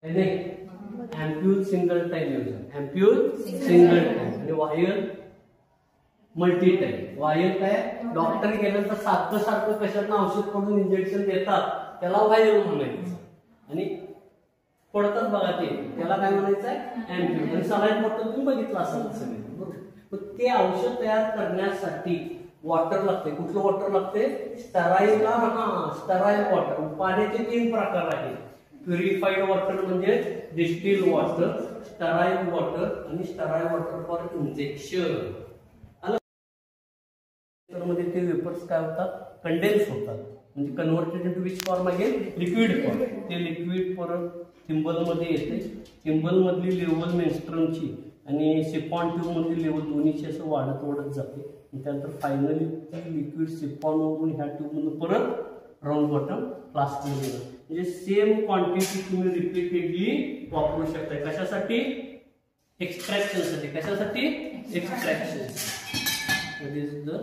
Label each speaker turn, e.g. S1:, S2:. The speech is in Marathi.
S1: अँप्यूल single time use, ampoule single time आणि वायर मल्टी टाइम. वायर काय डॉक्टर गेल्यानंतर सारखं सारखं कशात औषध करून इंजेक्शन देतात त्याला वायर म्हणायचं. आणि पडतात बघा ते त्याला काय म्हणायचं आहे अँप्यूल. आणि सलाईन बॉटल तुम्ही बघितलं असाल सगळे बरोबर. ते औषध तयार करण्यासाठी वॉटर लागते. कुठलं वॉटर लागते स्टराईल. Sterile water. पाण्याचे 3 प्रकार आहेत. प्युरिफाईड वॉटर म्हणजे डिस्टिल वॉटर, स्टराईल वॉटर आणि स्टराईल वॉटर फॉर इंजेक्शन. मध्ये ते वेपर्स काय होतात कंडेन्स होतात म्हणजे converted into which form again liquid form. ते लिक्विड परत थिंबल मध्ये येते. थिंबल मधली लेवल मेन्स्ट्रमची आणि सिपॉन ट्यूब मधली लेवल दोन्हीची असं वाढत जाते. त्यानंतर फायनली लिक्विड सिपॉन वरून ह्या ट्यूब मधून परत राऊंड बॉटम फ्लास्क मध्ये येणार. म्हणजे सेम क्वांटिटी तुम्ही रिपीटेडली वापरू शकता. कशासाठी एक्सट्रॅक्शन साठी. कशासाठी एक्सट्रॅक्शन. That is the